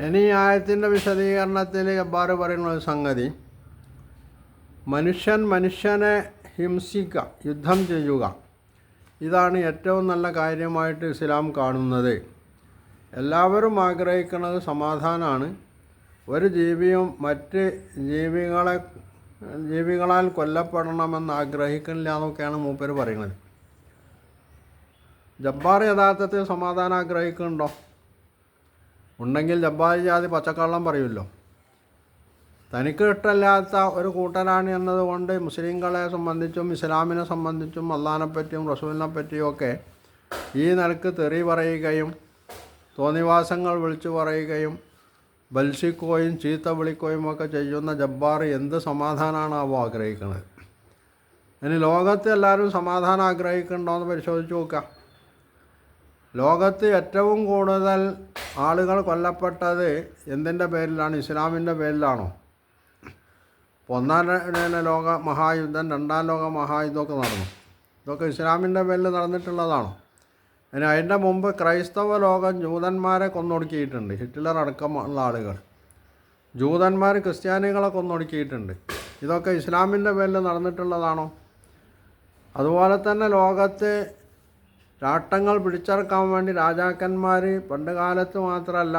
ഇനി ഈ ആയത്തിൻ്റെ വിശദീകരണത്തിൽ ജബ്ബാർ പറയുന്ന ഒരു സംഗതി, മനുഷ്യനെ ഹിംസിക്കുക, യുദ്ധം ചെയ്യുക, ഇതാണ് ഏറ്റവും നല്ല കാര്യമായിട്ട് ഇസ്ലാം കാണുന്നത്. എല്ലാവരും ആഗ്രഹിക്കുന്നത് സമാധാനമാണ്. ഒരു ജീവിയും മറ്റ് ജീവികളാൽ കൊല്ലപ്പെടണമെന്ന് ആഗ്രഹിക്കുന്നില്ല എന്നൊക്കെയാണ് മൂപ്പർ പറയുന്നത്. ജബ്ബാർ യഥാർത്ഥത്തിൽ സമാധാനം ആഗ്രഹിക്കുന്നുണ്ടോ? ഉണ്ടെങ്കിൽ ജബ്ബാർ ജാതി പച്ചക്കള്ളം പറയുമല്ലോ. തനിക്ക് ഇഷ്ടമില്ലാത്ത ഒരു കൂട്ടരാണ് എന്നതുകൊണ്ട് മുസ്ലിങ്ങളെ സംബന്ധിച്ചും ഇസ്ലാമിനെ സംബന്ധിച്ചും അള്ളാഹിനെ പറ്റിയും റസൂലിനെ പറ്റിയുമൊക്കെ ഈ നിലക്ക് തെറി പറയുകയും തോന്നിവാസങ്ങൾ വിളിച്ചു പറയുകയും ബൽഷിക്കുകയും ചീത്ത വിളിക്കുകയും ഒക്കെ ചെയ്യുന്ന ജബ്ബാർ എന്ത് സമാധാനമാണ് ആഗ്രഹിക്കുന്നത്? ഇനി ലോകത്ത് എല്ലാവരും സമാധാനം ആഗ്രഹിക്കുന്നുണ്ടോ എന്ന് പരിശോധിച്ച് നോക്കുക. ലോകത്ത് ഏറ്റവും കൂടുതൽ ആളുകൾ കൊല്ലപ്പെട്ടത് എന്തിൻ്റെ പേരിലാണ്? ഇസ്ലാമിൻ്റെ പേരിലാണോ? ഒന്നാം ലോക മഹായുദ്ധം, രണ്ടാം ലോക മഹായുദ്ധമൊക്കെ നടന്നു. ഇതൊക്കെ ഇസ്ലാമിൻ്റെ പേരിൽ നടന്നിട്ടുള്ളതാണോ? ഇനി അതിൻ്റെ മുമ്പ് ക്രൈസ്തവ ലോകം ജൂതന്മാരെ കൊന്നൊടുക്കിയിട്ടുണ്ട്. ഹിറ്റ്ലർ അടക്കമുള്ള ആളുകൾ ജൂതന്മാർ ക്രിസ്ത്യാനികളെ കൊന്നൊടുക്കിയിട്ടുണ്ട്. ഇതൊക്കെ ഇസ്ലാമിൻ്റെ പേരിൽ നടന്നിട്ടുള്ളതാണോ? അതുപോലെ തന്നെ ലോകത്ത് രാഷ്ട്രങ്ങൾ പിടിച്ചെടുക്കാൻ വേണ്ടി രാജാക്കന്മാർ പണ്ട് കാലത്ത് മാത്രമല്ല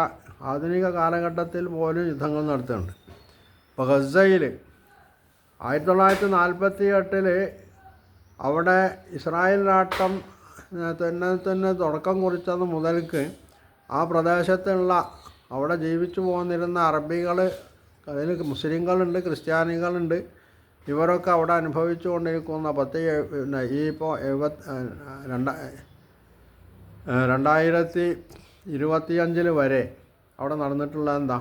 ആധുനിക കാലഘട്ടത്തിൽ പോലും യുദ്ധങ്ങൾ നടത്തുന്നുണ്ട്. ഇപ്പോൾ ഗസയിൽ 1948 അവിടെ ഇസ്രായേൽ രാഷ്ട്രം തന്നെ തുടക്കം കുറിച്ചത് മുതൽക്ക് ആ പ്രദേശത്തുള്ള അവിടെ ജീവിച്ചു പോന്നിരുന്ന അറബികൾ, അതിൽ മുസ്ലിങ്ങളുണ്ട്, ക്രിസ്ത്യാനികളുണ്ട്, ഇവരൊക്കെ അവിടെ അനുഭവിച്ചു കൊണ്ടിരിക്കുന്ന ഈ ഇപ്പോൾ 2025 വരെ അവിടെ നടന്നിട്ടുള്ള എന്താ?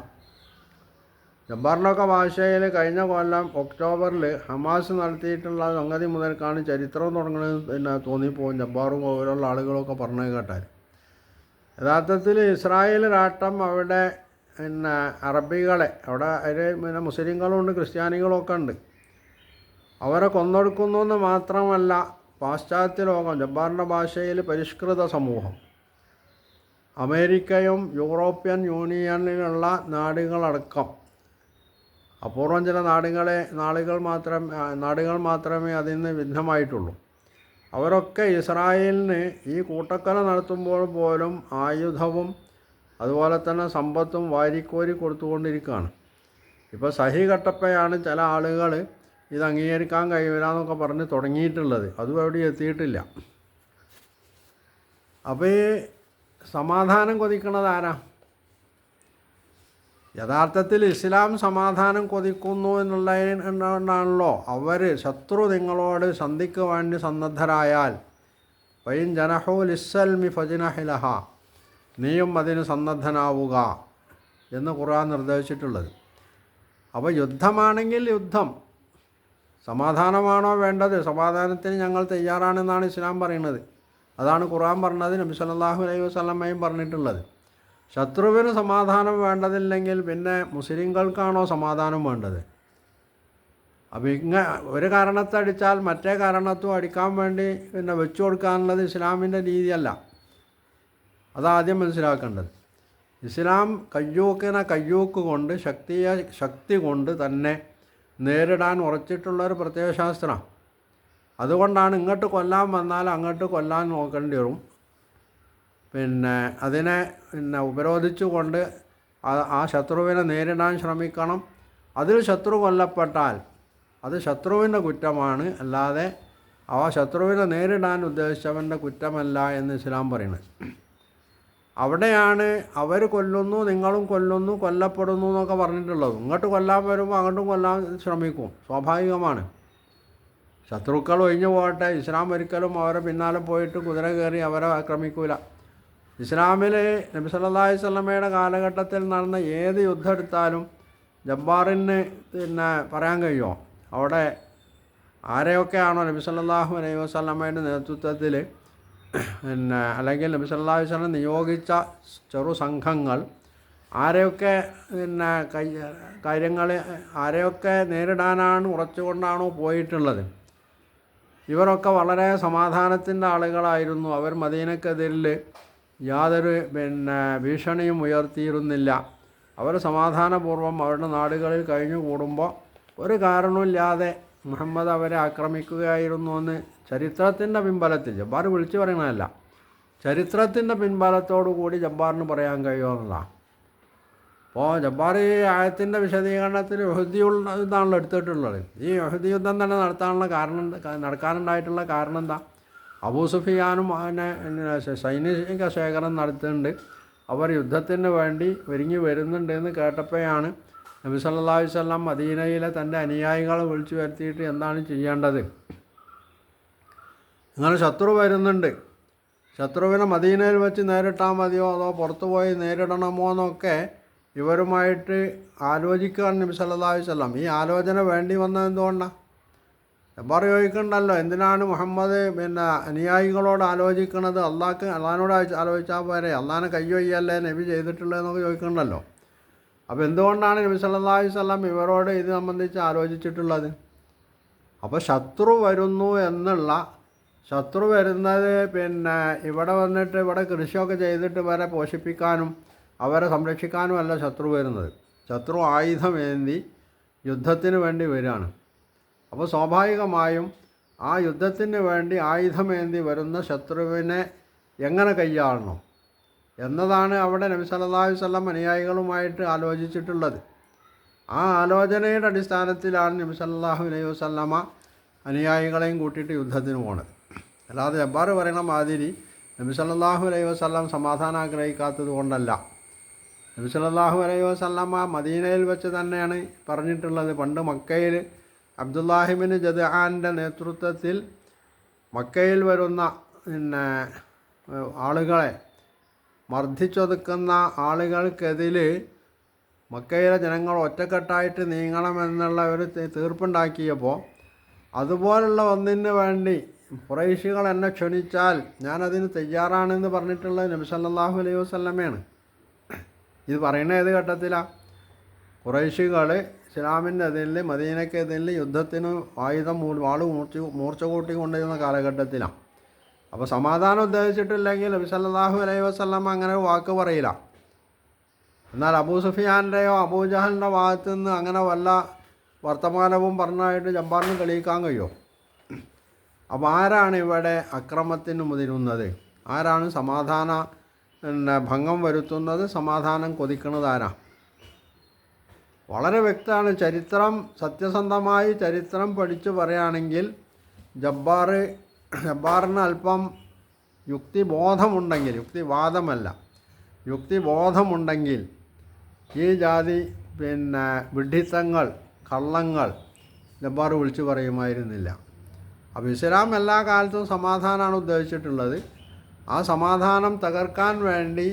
ജബ്ബാറിനൊക്കെ ഭാഷയിൽ കഴിഞ്ഞ കൊല്ലം ഒക്ടോബറിൽ ഹമാസ് നടത്തിയിട്ടുള്ള സംഗതി മുതൽക്കാണ് ചരിത്രം തുടങ്ങുന്നത് തോന്നിപ്പോകും. ജബ്ബാറും ഓരോയുള്ള ആളുകളൊക്കെ പറഞ്ഞു കേട്ടാൽ യഥാർത്ഥത്തിൽ ഇസ്രായേൽ രാഷ്ട്രം അവിടെ അറബികളെ അവിടെ അതിൽ മുസ്ലിങ്ങളുണ്ട്, ക്രിസ്ത്യാനികളും ഒക്കെ ഉണ്ട്. അവരെ കൊന്നൊടുക്കുന്നു എന്ന് മാത്രമല്ല, പാശ്ചാത്യ ലോകം, ജബ്ബാറിൻ്റെ ഭാഷയിൽ പരിഷ്കൃത സമൂഹം, അമേരിക്കയും യൂറോപ്യൻ യൂണിയനിലുള്ള നാടുകളടക്കം, അപൂർവം ചില നാടുകൾ മാത്രമേ അതിൽ നിന്ന് ഭിന്നമായിട്ടുള്ളൂ. അവരൊക്കെ ഇസ്രായേലിന് ഈ കൂട്ടക്കൊല നടത്തുമ്പോൾ പോലും ആയുധവും അതുപോലെ തന്നെ സമ്പത്തും വാരിക്കോരി കൊടുത്തുകൊണ്ടിരിക്കുകയാണ്. ഇപ്പോൾ സഹി കെട്ടപ്പോഴാണ് ചില ആളുകൾ ഇത് അംഗീകരിക്കാൻ കഴിയില്ല എന്നൊക്കെ പറഞ്ഞ് തുടങ്ങിയിട്ടുള്ളത്. അതും എവിടെ എത്തിയിട്ടില്ല. അപ്പോൾ ഈ സമാധാനം കൊതിക്കുന്നത് ആരാ? യഥാർത്ഥത്തിൽ ഇസ്ലാം സമാധാനം കൊതിക്കുന്നു എന്നുള്ളതിനാണല്ലോ അവർ ശത്രു നിങ്ങളോട് സന്ധിക്ക് വേണ്ടി സന്നദ്ധരായാൽ വൈൻ ജനഹു ലിസ്സൽമി ഫജ്നഹിലഹ, നീയും അതിന് സന്നദ്ധനാവുക എന്ന് ഖുർആൻ നിർദ്ദേശിച്ചിട്ടുള്ളത്. അപ്പോൾ യുദ്ധമാണെങ്കിൽ യുദ്ധം, സമാധാനമാണോ വേണ്ടത്? സമാധാനത്തിന് ഞങ്ങൾ തയ്യാറാണെന്നാണ് ഇസ്ലാം പറയുന്നത്. അതാണ് ഖുർആൻ പറഞ്ഞത്, നബി സല്ലല്ലാഹു അലൈഹി വസല്ലമയും പറഞ്ഞിട്ടുള്ളത്. ശത്രുവിന് സമാധാനം വേണ്ടതില്ലെങ്കിൽ പിന്നെ മുസ്ലിങ്ങൾക്കാണോ സമാധാനം വേണ്ടത്? അപ്പോൾ ഒരു കാരണത്തെ അടിച്ചാൽ മറ്റേ കാരണത്തും അടിക്കാൻ വേണ്ടി പിന്നെ വെച്ചു കൊടുക്കാനുള്ളത് ഇസ്ലാമിൻ്റെ രീതിയല്ല. അതാദ്യം മനസ്സിലാക്കേണ്ടത്. ഇസ്ലാം കയ്യൂക്ക് കൊണ്ട് ശക്തി കൊണ്ട് തന്നെ നേരിടാൻ ഉറച്ചിട്ടുള്ളൊരു പ്രത്യയശാസ്ത്രമാണ്. അതുകൊണ്ടാണ് ഇങ്ങോട്ട് കൊല്ലാൻ വന്നാൽ അങ്ങോട്ട് കൊല്ലാൻ നോക്കേണ്ടി വരും. പിന്നെ അതിനെ ഉപരോധിച്ചുകൊണ്ട് ആ ശത്രുവിനെ നേരിടാൻ ശ്രമിക്കണം. അതിൽ ശത്രു കൊല്ലപ്പെട്ടാൽ അത് ശത്രുവിൻ്റെ കുറ്റമാണ്, അല്ലാതെ ആ ശത്രുവിനെ നേരിടാൻ ഉദ്ദേശിച്ചവൻ്റെ കുറ്റമല്ല എന്ന് ഇസ്ലാം പറയുന്നത്. അവിടെയാണ് അവർ കൊല്ലുന്നു, നിങ്ങളും കൊല്ലുന്നു, കൊല്ലപ്പെടുന്നു എന്നൊക്കെ പറഞ്ഞിട്ടുള്ളത്. ഇങ്ങോട്ട് കൊല്ലാൻ വരുമ്പോൾ അങ്ങോട്ടും കൊല്ലാൻ ശ്രമിക്കും, സ്വാഭാവികമാണ്. ശത്രുക്കൾ ഒഴിഞ്ഞു പോകട്ടെ, ഇസ്ലാം ഒരിക്കലും അവരെ പിന്നാലെ പോയിട്ട് കുതിര കയറി അവരെ ആക്രമിക്കൂല. ഇസ്ലാമിൽ നബി സല്ലല്ലാഹു അലൈഹി വസല്ലമയുടെ കാലഘട്ടത്തിൽ നടന്ന ഏത് യുദ്ധം എടുത്താലും ജബ്ബാറിന് പിന്നെ പറയാൻ കഴിയുമോ അവിടെ ആരെയൊക്കെയാണോ നബി സല്ലല്ലാഹു അലൈഹി വസല്ലമയുടെ നേതൃത്വത്തിൽ അല്ലെങ്കിൽ നബി സല്ലല്ലാഹു അലൈഹി വസല്ലം നിയോഗിച്ച ചെറു സംഘങ്ങൾ ആരെയൊക്കെ കാര്യങ്ങൾ ആരെയൊക്കെ നേരിടാനാണ് ഉറച്ചുകൊണ്ടാണോ പോയിട്ടുള്ളത്? ഇവരൊക്കെ വളരെ സമാധാനത്തിൻ്റെ ആളുകളായിരുന്നു. അവർ മദീനക്കെതിരിൽ യാതൊരു ഭീഷണിയും ഉയർത്തിയിരുന്നില്ല. അവർ സമാധാനപൂർവ്വം അവരുടെ നാടുകളിൽ കഴിഞ്ഞു കൂടുമ്പോൾ ഒരു കാരണമില്ലാതെ മുഹമ്മദ് അവരെ ആക്രമിക്കുകയായിരുന്നു എന്ന് ചരിത്രത്തിൻ്റെ പിൻബലത്തിൽ, ജബ്ബാർ വിളിച്ചു പറയണതല്ല, ചരിത്രത്തിൻ്റെ പിൻബലത്തോടു കൂടി ജബ്ബാറിന് പറയാൻ കഴിയുമെന്നതാണ്. അപ്പോൾ ജബ്ബാർ ഈ ആയത്തിൻ്റെ വിശദീകരണത്തിൽ യഹൂദി ഇതാണല്ലോ എടുത്തിട്ടുള്ളത്. ഈ യഹൂദി യുദ്ധം തന്നെ നടക്കാനുണ്ടായിട്ടുള്ള കാരണം എന്താ? അബൂ സുഫിയാനും പിന്നെ സൈനിക ശേഖരം നടത്തുന്നുണ്ട്, അവർ യുദ്ധത്തിന് വേണ്ടി ഒരുങ്ങി വരുന്നുണ്ടെന്ന് കേട്ടപ്പോഴാണ് നബി സല്ലല്ലാഹു അലൈഹി വസല്ലം മദീനയിലെ തൻ്റെ അനുയായികളെ വിളിച്ചു വരുത്തിയിട്ട് എന്താണ് ചെയ്യേണ്ടത്, നിങ്ങൾ ശത്രു വരുന്നുണ്ട്, ശത്രുവിനെ മദീനയിൽ വെച്ച് നേരിട്ടാൽ മതിയോ അതോ പുറത്തു പോയി നേരിടണമോ എന്നൊക്കെ ഇവരുമായിട്ട് ആലോചിക്കുകയാണ് നബി സല്ലല്ലാഹു അലൈഹി വസല്ലം. ഈ ആലോചന വേണ്ടി വന്നത് എന്തുകൊണ്ടാണ്? ജബ്ബാർ ചോദിക്കണ്ടല്ലോ, എന്തിനാണ് മുഹമ്മദ് പിന്നെ അനുയായികളോട് ആലോചിക്കണത്, അള്ളാഹിനോട് ആലോചിച്ചാൽ പോരെ, അള്ളാഹിനെ കയ്യൊയ്യല്ലേ നബി ചെയ്തിട്ടുള്ളതെന്നൊക്കെ ചോദിക്കണ്ടല്ലോ. അപ്പോൾ എന്തുകൊണ്ടാണ് നബി സല്ലല്ലാഹു അലൈഹി വസല്ലം ഇവരോട് ഇത് സംബന്ധിച്ച് ആലോചിച്ചിട്ടുള്ളത്? അപ്പോൾ ശത്രു വരുന്നു എന്നുള്ള, ശത്രു വരുന്നത് പിന്നെ ഇവിടെ വന്നിട്ട് ഇവിടെ കൃഷിയൊക്കെ ചെയ്തിട്ട് വരെ പോഷിപ്പിക്കാനും അവരെ സംരക്ഷിക്കാനും അല്ല ശത്രു വരുന്നത്. ശത്രു ആയുധമേന്തി യുദ്ധത്തിന് വേണ്ടി വരികയാണ്. അപ്പോൾ സ്വാഭാവികമായും ആ യുദ്ധത്തിന് വേണ്ടി ആയുധമേന്തി വരുന്ന ശത്രുവിനെ എങ്ങനെ കൈയാളണം എന്നതാണ് അവിടെ നബി സല്ലല്ലാഹു അലൈഹി വസല്ലം അനുയായികളുമായിട്ട് ആലോചിച്ചിട്ടുള്ളത്. ആ ആലോചനയുടെ അടിസ്ഥാനത്തിലാണ് നബി സല്ലല്ലാഹു അലൈഹി വസല്ലമ അനുയായികളെയും കൂട്ടിയിട്ട് യുദ്ധത്തിന് പോണത്. അല്ലാതെ ജബ്ബാർ പറയണ മാതിരി നബി സല്ലല്ലാഹു അലൈഹി വസല്ലം സമാധാനം ആഗ്രഹിക്കാത്തത് കൊണ്ടല്ല. നബി സല്ലല്ലാഹു അലൈഹി വസല്ലമ മദീനയിൽ വെച്ച് തന്നെയാണ് പറഞ്ഞിട്ടുള്ളത്. പണ്ട് മക്കയിൽ അബ്ദുല്ലാഹിബ്നു ജദ്ആൻ്റെ നേതൃത്വത്തിൽ മക്കയിൽ വരുന്ന പിന്നെ ആളുകളെ മർദ്ദിച്ചൊതുക്കുന്ന ആളുകൾക്കെതിൽ മക്കയിലെ ജനങ്ങൾ ഒറ്റക്കെട്ടായിട്ട് നീങ്ങണമെന്നുള്ള ഒരു തീർപ്പുണ്ടാക്കിയപ്പോൾ അതുപോലുള്ള ഒന്നിന് വേണ്ടി ഖുറൈശികൾ എന്നെ ക്ഷണിച്ചാൽ ഞാനതിന് തയ്യാറാണെന്ന് പറഞ്ഞിട്ടുള്ളത് നബി സല്ലല്ലാഹു അലൈഹി വസല്ലമയാണ്. ഇത് പറയുന്ന ഏത് ഘട്ടത്തിലാണ്? ഖുറൈശികൾ ഇസ്ലാമിൻ്റെ എതിരിൽ മദീനയ്ക്കെതിരിൽ യുദ്ധത്തിന് ആയുധം വാള് മൂർച്ച കൂട്ടിക്കൊണ്ടിരുന്ന കാലഘട്ടത്തിലാണ്. അപ്പോൾ സമാധാനം ഉദ്ദേശിച്ചിട്ടില്ലെങ്കിൽ നബി സല്ലല്ലാഹു അലൈഹി വസല്ലം അങ്ങനെ വാക്ക് പറയില്ല. എന്നാൽ അബൂ സുഫിയാൻ്റെയോ അബൂജഹലിൻ്റെ ഭാഗത്തു നിന്ന് അങ്ങനെ വല്ല വർത്തമാനവും പറഞ്ഞായിട്ട് ജബ്ബാറിന് തെളിയിക്കാൻ കഴിയുമോ? അപ്പോൾ ആരാണ് ഇവിടെ അക്രമത്തിന് മുതിരുന്നത്? ആരാണ് സമാധാന ഭംഗം വരുത്തുന്നത്? സമാധാനം കൊതിക്കുന്നത് ആരാ? വളരെ വ്യക്തമാണ്. ചരിത്രം സത്യസന്ധമായി ചരിത്രം പഠിച്ചു പറയുകയാണെങ്കിൽ ജബ്ബാറിന് അല്പം യുക്തിബോധമുണ്ടെങ്കിൽ, യുക്തിവാദമല്ല, യുക്തിബോധമുണ്ടെങ്കിൽ ഈ ജാതി പിന്നെ വിഡ്ഢിത്തങ്ങൾ, കള്ളങ്ങൾ ജബ്ബാർ വിളിച്ചു പറയുമായിരുന്നില്ല. അപ്പോൾ ഇസ്ലാം എല്ലാ കാലത്തും സമാധാനമാണ് ഉദ്ദേശിച്ചിട്ടുള്ളത്. ആ സമാധാനം തകർക്കാൻ വേണ്ടി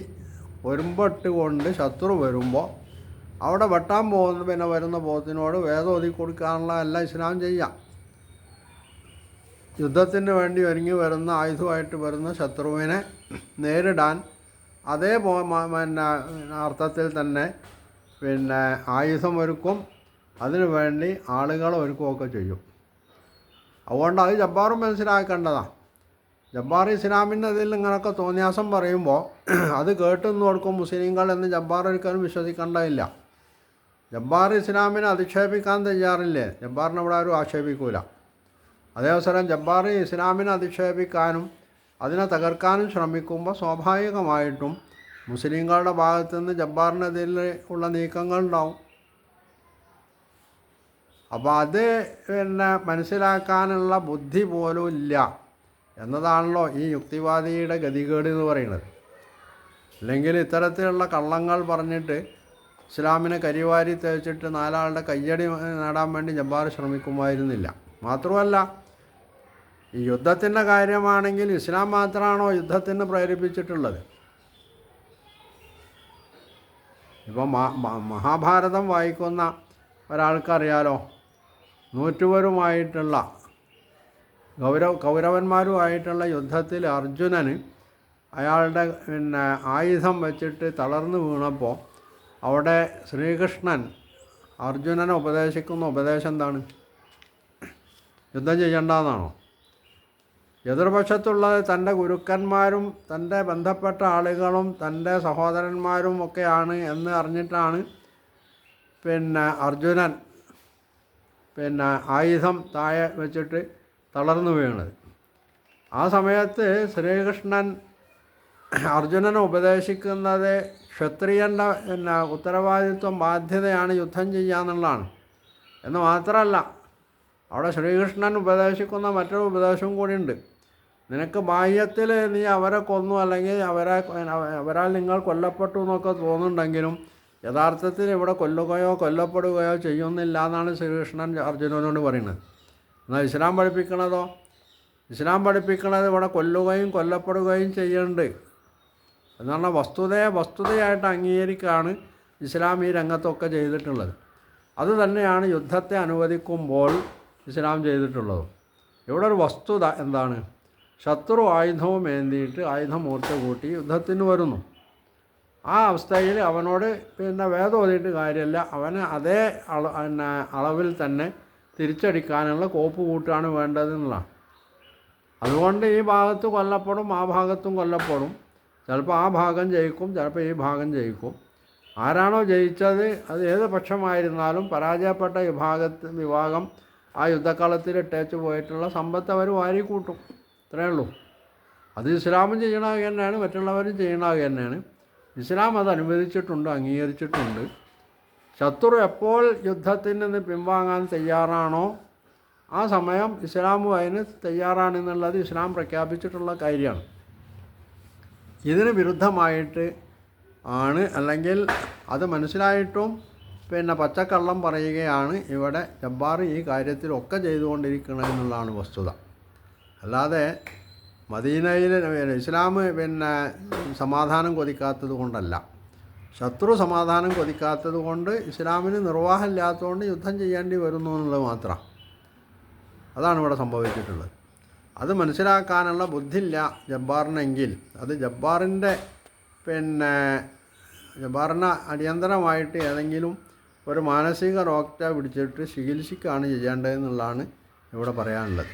ഒരുമ്പെട്ടുകൊണ്ട് ശത്രു വരുമ്പോൾ അവിടെ വെട്ടാൻ പോകുന്ന വരുന്ന പോത്തിനോട് വേദം ഒതുക്കി കൊടുക്കാനുള്ള എല്ലാം ഇസ്ലാം ചെയ്യാം. യുദ്ധത്തിന് വേണ്ടി ഒരുങ്ങി വരുന്ന ആയുധമായിട്ട് വരുന്ന ശത്രുവിനെ നേരിടാൻ അതേ പിന്നെ അർത്ഥത്തിൽ തന്നെ പിന്നെ ആയുധം ഒരുക്കും, അതിനു വേണ്ടി ആളുകളെ ഒരുക്കുകയൊക്കെ ചെയ്യും. അതുകൊണ്ട് അത് ജബ്ബാറും മനസ്സിലാക്കേണ്ടതാണ്. ജബ്ബാർ ഇസ്ലാമിൻ്റെ അതിൽ ഇങ്ങനെയൊക്കെ തോന്നിയാസം പറയുമ്പോൾ അത് കേട്ടെന്ന് കൊടുക്കും മുസ്ലിങ്ങൾ എന്ന് ജബ്ബാർ ഒരിക്കലും വിശ്വസിക്കേണ്ടതില്ല. ജബ്ബാർ ഇസ്ലാമിനെ അധിക്ഷേപിക്കാൻ തയ്യാറില്ലേ? ജബ്ബാറിനെ ഇവിടെ ആരും ആക്ഷേപിക്കൂല. അതേവസരം ജബ്ബാർ ഇസ്ലാമിനെ അധിക്ഷേപിക്കാനും അതിനെ തകർക്കാനും ശ്രമിക്കുമ്പോൾ സ്വാഭാവികമായിട്ടും മുസ്ലിങ്ങളുടെ ഭാഗത്തു നിന്ന് ജബ്ബാറിനെതിരെ ഉള്ള നീക്കങ്ങളുണ്ടാവും. അപ്പോൾ അത് പിന്നെ മനസ്സിലാക്കാനുള്ള ബുദ്ധി പോലും ഇല്ല എന്നതാണല്ലോ ഈ യുക്തിവാദിയുടെ ഗതികേട് എന്ന് പറയുന്നത്. അല്ലെങ്കിൽ ഇത്തരത്തിലുള്ള കള്ളങ്ങൾ പറഞ്ഞിട്ട് ഇസ്ലാമിനെ കരിവാരി തേച്ചിട്ട് നാലാളുടെ കയ്യടി നേടാൻ വേണ്ടി ജബ്ബാർ ശ്രമിക്കുമായിരുന്നില്ല. മാത്രമല്ല, ഈ യുദ്ധത്തിൻ്റെ കാര്യമാണെങ്കിൽ ഇസ്ലാം മാത്രമാണോ യുദ്ധത്തിന് പ്രേരിപ്പിച്ചിട്ടുള്ളത്? ഇപ്പോൾ മഹാഭാരതം വായിക്കുന്ന ഒരാൾക്കറിയാലോ, നൂറ്റുവരുമായിട്ടുള്ള കൗരവന്മാരുമായിട്ടുള്ള യുദ്ധത്തിൽ അർജുനന് അയാളുടെ പിന്നെ ആയുധം വെച്ചിട്ട് തളർന്നു വീണപ്പോൾ അവിടെ ശ്രീകൃഷ്ണൻ അർജുനനെ ഉപദേശിക്കുന്ന ഉപദേശം എന്താണ്? യുദ്ധം ചെയ്യേണ്ടെന്നാണോ? എതിർപക്ഷത്തുള്ളത് തൻ്റെ ഗുരുക്കന്മാരും തൻ്റെ ബന്ധപ്പെട്ട ആളുകളും തൻ്റെ സഹോദരന്മാരും ഒക്കെയാണ് എന്ന് അറിഞ്ഞിട്ടാണ് അർജുനൻ ആയുധം താഴെ വെച്ചിട്ട് തളർന്നു വീണത്. ആ സമയത്ത് ശ്രീകൃഷ്ണൻ അർജുനനെ ഉപദേശിക്കുന്നത് ക്ഷത്രിയൻ്റെ ഉത്തരവാദിത്വം ബാധ്യതയാണ് യുദ്ധം ചെയ്യാന്നുള്ളതാണ്. എന്ന് മാത്രമല്ല, അവിടെ ശ്രീകൃഷ്ണൻ ഉപദേശിക്കുന്ന മറ്റൊരു ഉപദേശവും കൂടിയുണ്ട്. നിനക്ക് ബാഹ്യത്തിൽ നീ അവരെ കൊന്നു അല്ലെങ്കിൽ അവരാൽ നിങ്ങൾ കൊല്ലപ്പെട്ടു എന്നൊക്കെ തോന്നുന്നുണ്ടെങ്കിലും യഥാർത്ഥത്തിൽ ഇവിടെ കൊല്ലുകയോ കൊല്ലപ്പെടുകയോ ചെയ്യുന്നില്ല എന്നാണ് ശ്രീകൃഷ്ണൻ അർജുനനോട് പറയുന്നത്. എന്നാൽ ഇസ്ലാം പഠിപ്പിക്കണതോ, ഇസ്ലാം പഠിപ്പിക്കണത് ഇവിടെ കൊല്ലുകയും കൊല്ലപ്പെടുകയും ചെയ്യുന്നുണ്ട് എന്ന് പറഞ്ഞാൽ വസ്തുതയായിട്ട് അംഗീകരിക്കുകയാണ് ഇസ്ലാം ഈ രംഗത്തൊക്കെ ചെയ്തിട്ടുള്ളത്. അതുതന്നെയാണ് യുദ്ധത്തെ അനുവദിക്കുമ്പോൾ ഇസ്ലാം ചെയ്തിട്ടുള്ളത്. ഇവിടെ ഒരു വസ്തുത എന്താണ്? ശത്രു ആയുധവും ഏന്തിയിട്ട് ആയുധമൂർച്ച കൂട്ടി യുദ്ധത്തിന് വരുന്നു. ആ അവസ്ഥയിൽ അവനോട് വേദം ഓതിയിട്ട് കാര്യമില്ല, അവന് അതേ അളവിൽ തന്നെ തിരിച്ചടിക്കാനുള്ള കോപ്പ് കൂട്ടാണ് വേണ്ടതെന്നുള്ളതാണ്. അതുകൊണ്ട് ഈ ഭാഗത്ത് കൊല്ലപ്പെടും, ആ ഭാഗത്തും കൊല്ലപ്പെടും. ചിലപ്പോൾ ആ ഭാഗം ജയിക്കും, ചിലപ്പോൾ ഈ ഭാഗം ജയിക്കും. ആരാണോ ജയിച്ചത് അത് ഏത് പക്ഷമായിരുന്നാലും പരാജയപ്പെട്ട വിഭാഗം ആ യുദ്ധക്കളത്തിൽ ഇട്ടേച്ച് പോയിട്ടുള്ള സമ്പത്ത് അവർ വാരിക്കൂട്ടും. ഇത്രയേ ഉള്ളൂ. അത് ഇസ്ലാമും ചെയ്യണത് തന്നെയാണ്, മറ്റുള്ളവരും ചെയ്യണത് തന്നെയാണ്. ഇസ്ലാം അത് അനുവദിച്ചിട്ടുണ്ട്, അംഗീകരിച്ചിട്ടുണ്ട്. ശത്രു എപ്പോൾ യുദ്ധത്തിൽ നിന്ന് പിൻവാങ്ങാൻ തയ്യാറാണോ ആ സമയം ഇസ്ലാമും അതിന് തയ്യാറാണെന്നുള്ളത് ഇസ്ലാം പ്രഖ്യാപിച്ചിട്ടുള്ള കാര്യമാണ്. ഇതിന് വിരുദ്ധമായിട്ട് ആണ്, അല്ലെങ്കിൽ അത് മനസ്സിലായിട്ടും പച്ചക്കള്ളം പറയുകയാണ് ഇവിടെ ജബ്ബാർ ഈ കാര്യത്തിലൊക്കെ ചെയ്തുകൊണ്ടിരിക്കണമെന്നുള്ളതാണ് വസ്തുത. അല്ലാതെ മദീനയിൽ ഇസ്ലാം സമാധാനം കൊതിക്കാത്തത് കൊണ്ടല്ല, ശത്രു സമാധാനം കൊതിക്കാത്തത് കൊണ്ട് ഇസ്ലാമിന് നിർവാഹമില്ലാത്തതുകൊണ്ട് യുദ്ധം ചെയ്യേണ്ടി വരുന്നു എന്നുള്ളത് മാത്രം. അതാണ് ഇവിടെ സംഭവിച്ചിട്ടുള്ളത്. അത് മനസ്സിലാക്കാനുള്ള ബുദ്ധിയില്ല ജബ്ബാറിനെങ്കിൽ അത് ജബ്ബാറിന് അടിയന്തരമായിട്ട് ഏതെങ്കിലും ഒരു മാനസിക ഡോക്ടറെ പിടിച്ചിട്ട് ചികിത്സിക്കുകയാണ് ചെയ്യേണ്ടതെന്നുള്ളതാണ് ഇവിടെ പറയാനുള്ളത്.